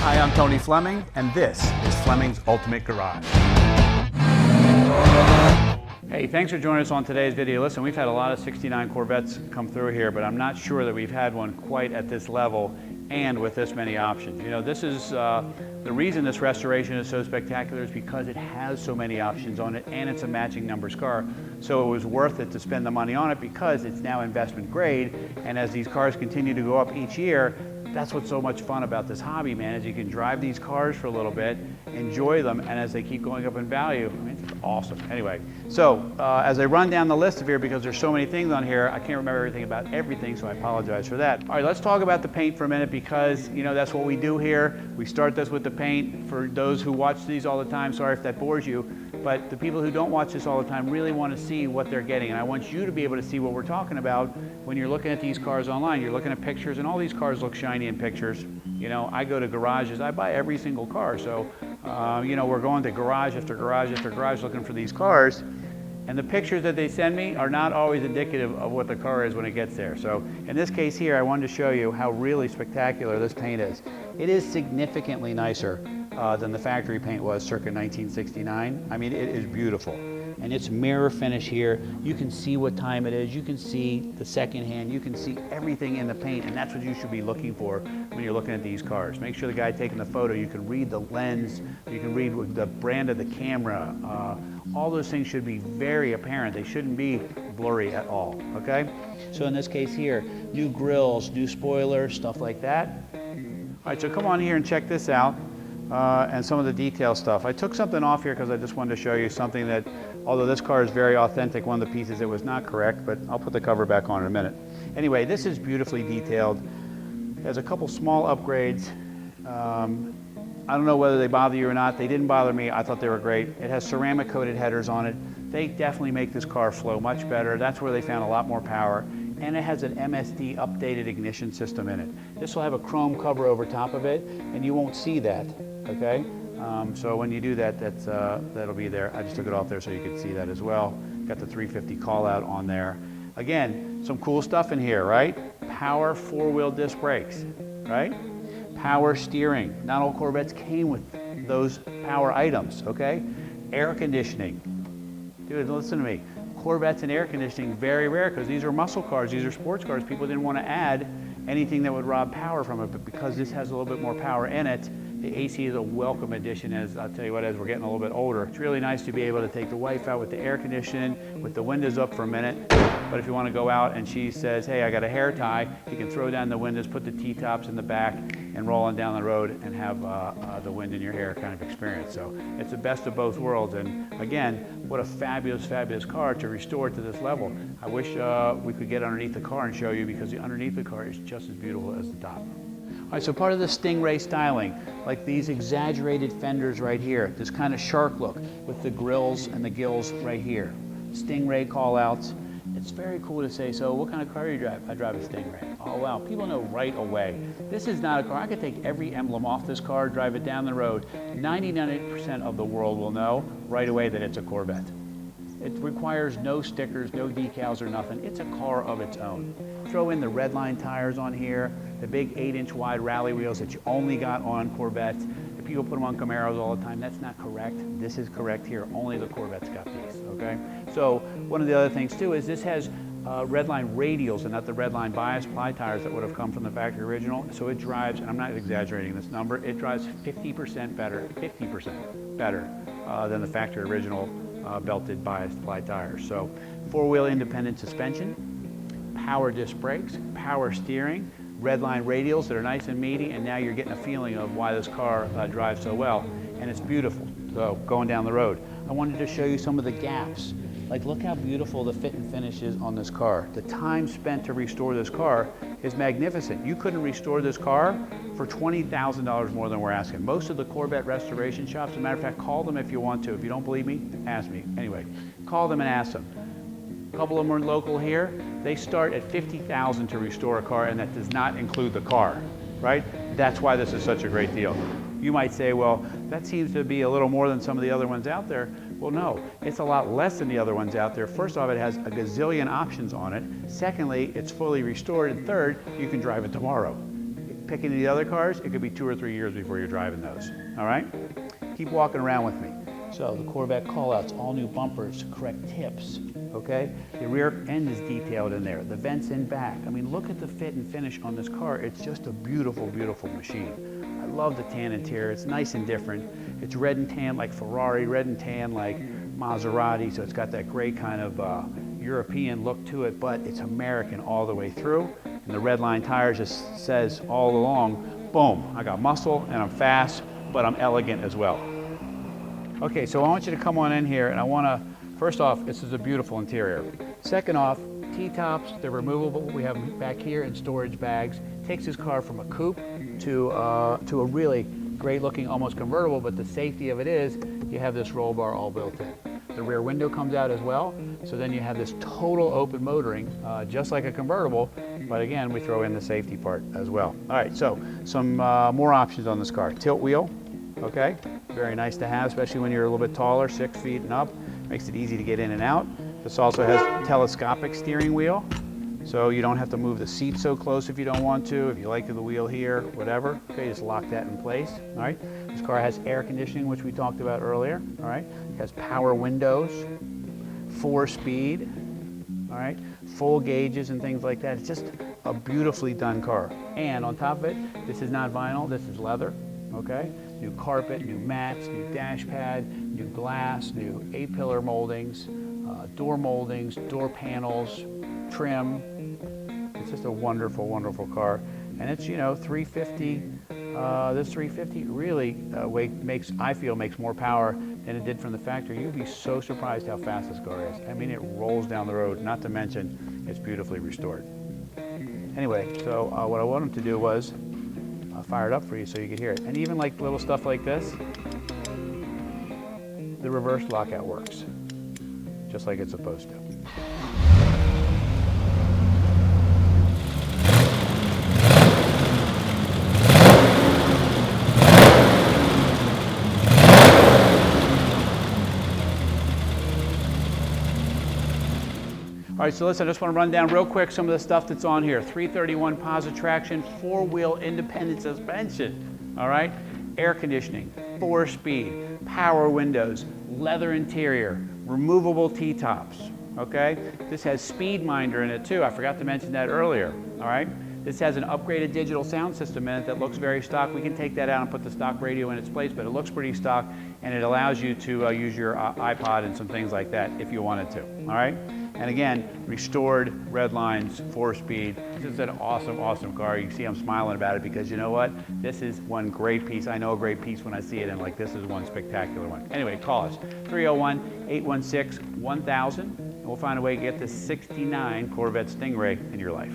Hi, I'm Tony Fleming, and this is Fleming's Ultimate Garage. Hey, thanks for joining us on today's video. Listen, we've had a lot of 69 Corvettes come through here, but I'm not sure that we've had one quite at this level and with this many options. You know, this is the reason this restoration is so spectacular is because it has so many options on it, and it's a matching numbers car. So it was worth it to spend the money on it because it's now investment grade, and as these cars continue to go up each year, that's what's so much fun about this hobby, man, is you can drive these cars for a little bit, enjoy them, and as they keep going up in value, I mean, it's awesome. Anyway, so as I run down the list of here, because there's so many things on here, I can't remember everything about everything, so I apologize for that. All right, let's talk about the paint for a minute, because, you know, that's what we do here. We start this with the paint. For those who watch these all the time, sorry if that bores you, but the people who don't watch this all the time really want to see what they're getting, and I want you to be able to see what we're talking about when you're looking at these cars online. You're looking at pictures, and all these cars look shiny in pictures. You know, I go to garages, I buy every single car, so you know, we're going to garage after garage after garage looking for these cars, and the pictures that they send me are not always indicative of what the car is when it gets there. So in this case here, I wanted to show you how really spectacular this paint is. It is significantly nicer than the factory paint was circa 1969. I mean, it is beautiful. And it's mirror finish here. You can see what time it is. You can see the second hand. You can see everything in the paint, and that's what you should be looking for when you're looking at these cars. Make sure the guy taking the photo, you can read the lens, you can read the brand of the camera. All those things should be very apparent. They shouldn't be blurry at all, okay? So in this case here, new grills, new spoilers, stuff like that. All right, so come on here and check this out. And some of the detail stuff. I took something off here because I just wanted to show you something that, although this car is very authentic, one of the pieces it was not correct, but I'll put the cover back on in a minute. Anyway, this is beautifully detailed. There's a couple small upgrades. I don't know whether they bother you or not. They didn't bother me. I thought they were great. It has ceramic coated headers on it. They definitely make this car flow much better. That's where they found a lot more power. And it has an MSD updated ignition system in it. This will have a chrome cover over top of it, and you won't see that, okay? So when you do that, that'll be there. I just took it off there so you could see that as well. Got the 350 call out on there. Again, some cool stuff in here, right? Power four-wheel disc brakes, right? Power steering. Not all Corvettes came with those power items, okay? Air conditioning. Dude, listen to me. Corvettes and air conditioning, very rare, because these are muscle cars, these are sports cars. People didn't want to add anything that would rob power from it, but because this has a little bit more power in it, the AC is a welcome addition. As I'll tell you what, as we're getting a little bit older, it's really nice to be able to take the wife out with the air conditioning, with the windows up for a minute. But if you want to go out and she says, hey, I got a hair tie, you can throw down the windows, put the T-tops in the back, and roll on down the road and have the wind in your hair kind of experience. So it's the best of both worlds. And again, what a fabulous, fabulous car to restore it to this level. I wish we could get underneath the car and show you, because the underneath the car is just as beautiful as the top. All right, so part of the Stingray styling, like these exaggerated fenders right here, this kind of shark look with the grills and the gills right here. Stingray call-outs. It's very cool to say, so what kind of car do you drive? I drive a Stingray. Oh wow, people know right away. This is not a car. I could take every emblem off this car, drive it down the road. 99% of the world will know right away that it's a Corvette. It requires no stickers, no decals or nothing. It's a car of its own. Throw in the Red Line tires on here, the big 8-inch wide rally wheels that you only got on Corvettes. If people put them on Camaros all the time, that's not correct. This is correct here. Only the Corvettes got these, okay? So one of the other things too is this has Red Line radials and not the Red Line bias ply tires that would have come from the factory original. So it drives, and I'm not exaggerating this number, it drives 50% better, 50% better than the factory original belted bias ply tires. So four-wheel independent suspension, power disc brakes, power steering, Red Line radials that are nice and meaty, and now you're getting a feeling of why this car drives so well, and it's beautiful. So going down the road, I wanted to show you some of the gaps. Like, look how beautiful the fit and finish is on this car. The time spent to restore this car is magnificent. You couldn't restore this car for $20,000 more than we're asking. Most of the Corvette restoration shops, as a matter of fact, call them if you want to. If you don't believe me, ask me. Anyway, call them and ask them. A couple of them are local here. They start at $50,000 to restore a car, and that does not include the car, right? That's why this is such a great deal. You might say, well, that seems to be a little more than some of the other ones out there. Well, no, it's a lot less than the other ones out there. First off, it has a gazillion options on it. Secondly, it's fully restored. And third, you can drive it tomorrow. pick any of the other cars, it could be 2 or 3 years before you're driving those, all right? Keep walking around with me. So the Corvette callouts, all new bumpers, correct tips, okay? The rear end is detailed in there, the vents in back. I mean, look at the fit and finish on this car. It's just a beautiful, beautiful machine. I love the tan interior. It's nice and different. It's red and tan like Ferrari, red and tan like Maserati, so it's got that great kind of European look to it, but it's American all the way through. And the Red Line Tires just says all along, boom, I got muscle and I'm fast, but I'm elegant as well. Okay, so I want you to come on in here, and I want to, first off, this is a beautiful interior. Second off, T-tops, they're removable. We have them back here in storage bags. Takes this car from a coupe to a really great looking, almost convertible, but the safety of it is you have this roll bar all built in. The rear window comes out as well, so then you have this total open motoring, just like a convertible, but again, we throw in the safety part as well. All right, so some more options on this car. Tilt wheel, okay, very nice to have, especially when you're a little bit taller, 6 feet and up. Makes it easy to get in and out. This also has telescopic steering wheel, so you don't have to move the seat so close if you don't want to. If you like the wheel here, whatever, okay, just lock that in place, all right? This car has air conditioning, which we talked about earlier, all right? It has power windows, 4-speed, all right? Full gauges and things like that. It's just a beautifully done car. And on top of it, this is not vinyl, this is leather, okay? New carpet, new mats, new dash pad, new glass, new A-pillar moldings, door moldings, door panels, trim. It's just a wonderful, wonderful car. And it's, you know, 350, this 350 really I feel makes more power than it did from the factory. You'd be so surprised how fast this car is. I mean, it rolls down the road, not to mention it's beautifully restored. Anyway, so what I wanted to do was fire it up for you so you could hear it. And even like little stuff like this, the reverse lockout works, just like it's supposed to. All right, so listen, I just want to run down real quick some of the stuff that's on here. 331 posi-traction, 4-wheel independent suspension, all right? Air conditioning, 4-speed, power windows, leather interior, removable T-tops, okay? This has speed minder in it too. I forgot to mention that earlier, all right? This has an upgraded digital sound system in it that looks very stock. We can take that out and put the stock radio in its place, but it looks pretty stock, and it allows you to use your iPod and some things like that if you wanted to, all right? And again, restored Red Lines, 4-speed. This is an awesome, awesome car. You can see I'm smiling about it because you know what? This is one great piece. I know a great piece when I see it, and like this is one spectacular one. Anyway, call us, 301-816-1000, and we'll find a way to get this '69 Corvette Stingray in your life.